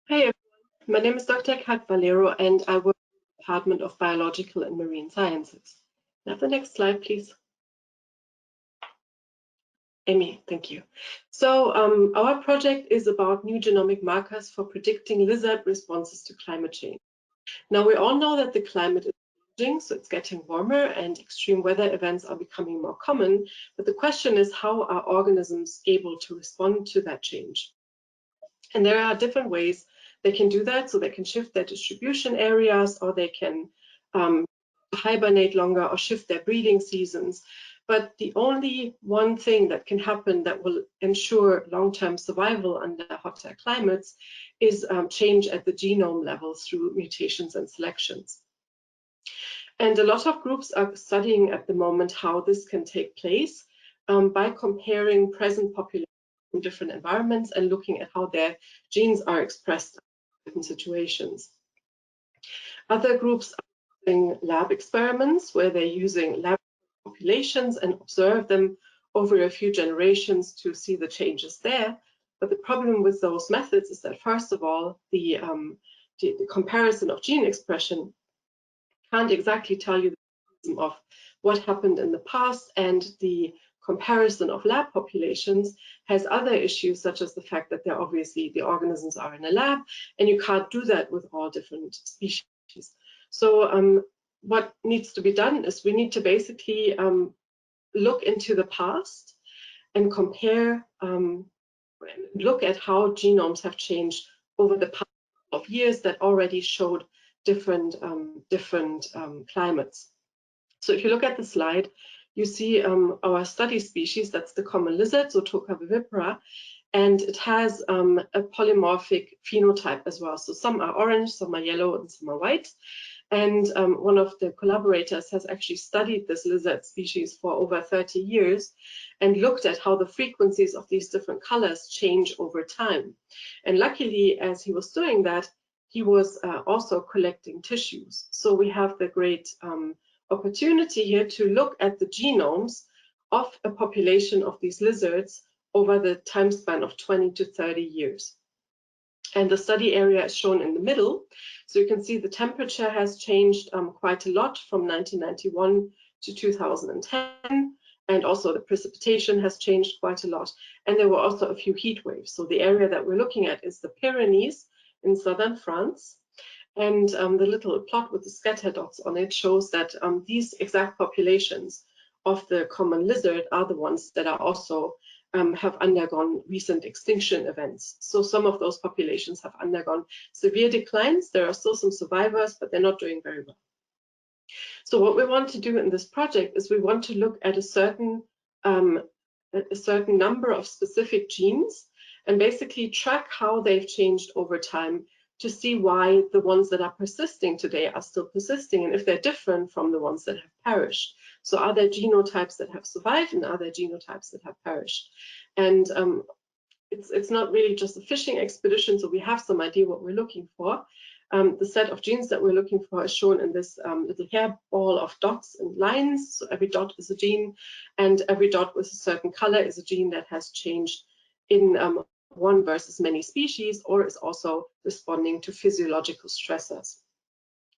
Hi everyone, my name is Dr. Kat Valero and I work in the Department of Biological and Marine Sciences. Can I have the next slide, please? Amy, thank you. So our project is about new genomic markers for predicting lizard responses to climate change. Now we all know that the climate is changing, so it's getting warmer and extreme weather events are becoming more common. But the question is, how are organisms able to respond to that change? And there are different ways they can do that. So they can shift their distribution areas, or they can hibernate longer or shift their breeding seasons. But the only one thing that can happen that will ensure long-term survival under hotter climates is change at the genome level through mutations and selections. And a lot of groups are studying at the moment how this can take place by comparing present populations in different environments and looking at how their genes are expressed in different situations. Other groups are doing lab experiments where they're using lab populations and observe them over a few generations to see the changes there. But the problem with those methods is that, first of all, the comparison of gene expression can't exactly tell you the mechanism of what happened in the past, and the comparison of lab populations has other issues, such as the fact that they're obviously the organisms are in a lab and you can't do that with all different species. So what needs to be done is we need to basically look into the past and compare, look at how genomes have changed over the past of years that already showed different climates. So if you look at the slide, you see our study species, that's the common lizard, Zotoca vivipara, and it has a polymorphic phenotype as well. So some are orange, some are yellow, and some are white. And one of the collaborators has actually studied this lizard species for over 30 years and looked at how the frequencies of these different colors change over time. And luckily, as he was doing that, he was also collecting tissues. So we have the great opportunity here to look at the genomes of a population of these lizards over the time span of 20 to 30 years. And the study area is shown in the middle. So you can see the temperature has changed quite a lot from 1991 to 2010. And also the precipitation has changed quite a lot. And there were also a few heat waves. So the area that we're looking at is the Pyrenees in southern France. And the little plot with the scatter dots on it shows that these exact populations of the common lizard are the ones that are also have undergone recent extinction events. So some of those populations have undergone severe declines. There are still some survivors, but they're not doing very well. So what we want to do in this project is we want to look at a certain number of specific genes and basically track how they've changed over time to see why the ones that are persisting today are still persisting and if they're different from the ones that have perished. So are there genotypes that have survived and are there genotypes that have perished? And it's not really just a fishing expedition, so we have some idea what we're looking for. The set of genes that we're looking for is shown in this little hairball of dots and lines. So every dot is a gene, and every dot with a certain color is a gene that has changed in one versus many species, or is also responding to physiological stressors.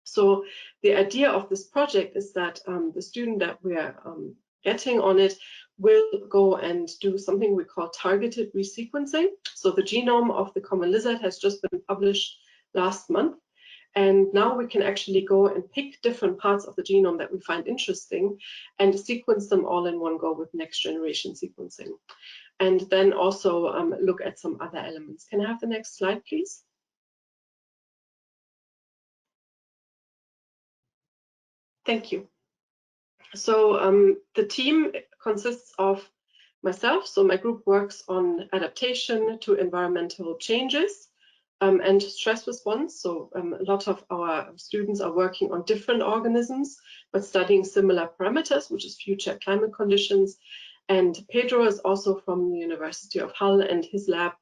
So the idea of this project is that the student that we're getting on it will go and do something we call targeted resequencing. So the genome of the common lizard has just been published last month. And now we can actually go and pick different parts of the genome that we find interesting and sequence them all in one go with next generation sequencing. And then also look at some other elements. Can I have the next slide, please? Thank you. So the team consists of myself. So my group works on adaptation to environmental changes and stress response. So a lot of our students are working on different organisms, but studying similar parameters, which is future climate conditions. And Pedro is also from the University of Hull, and his lab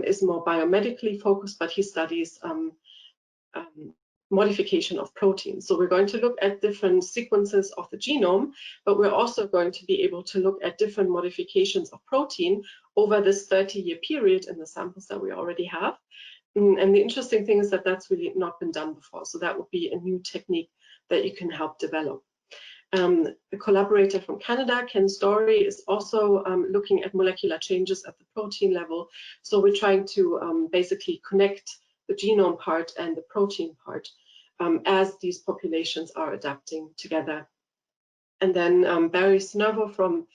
is more biomedically focused, but he studies modification of proteins. So we're going to look at different sequences of the genome, but we're also going to be able to look at different modifications of protein over this 30-year period in the samples that we already have. And the interesting thing is that that's really not been done before. So that would be a new technique that you can help develop. A collaborator from Canada, Ken Story, is also looking at molecular changes at the protein level. So we're trying to basically connect the genome part and the protein part as these populations are adapting together. And then Barry Snervo from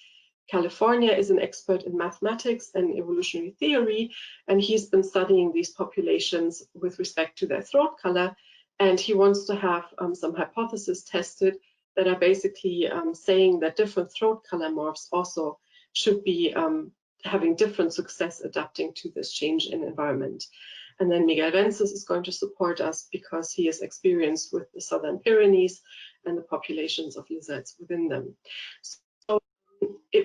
California is an expert in mathematics and evolutionary theory, and he's been studying these populations with respect to their throat color, and he wants to have some hypotheses tested that are basically saying that different throat color morphs also should be having different success adapting to this change in environment. And then Miguel Vences is going to support us because he is experienced with the Southern Pyrenees and the populations of lizards within them. So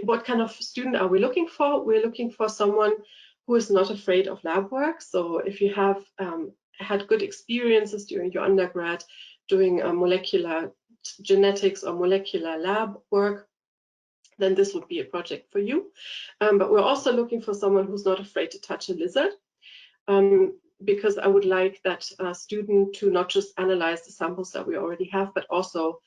what kind of student are we looking for? We're looking for someone who is not afraid of lab work. So if you have had good experiences during your undergrad doing molecular genetics or molecular lab work, then this would be a project for you. But we're also looking for someone who's not afraid to touch a lizard, because I would like that student to not just analyze the samples that we already have, but also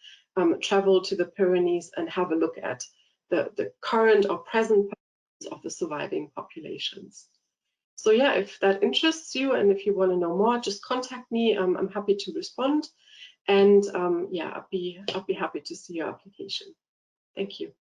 travel to the Pyrenees and have a look at the current or present of the surviving populations. So yeah, if that interests you and if you want to know more, just contact me. I'm happy to respond, and yeah, I'll be happy to see your application. Thank you.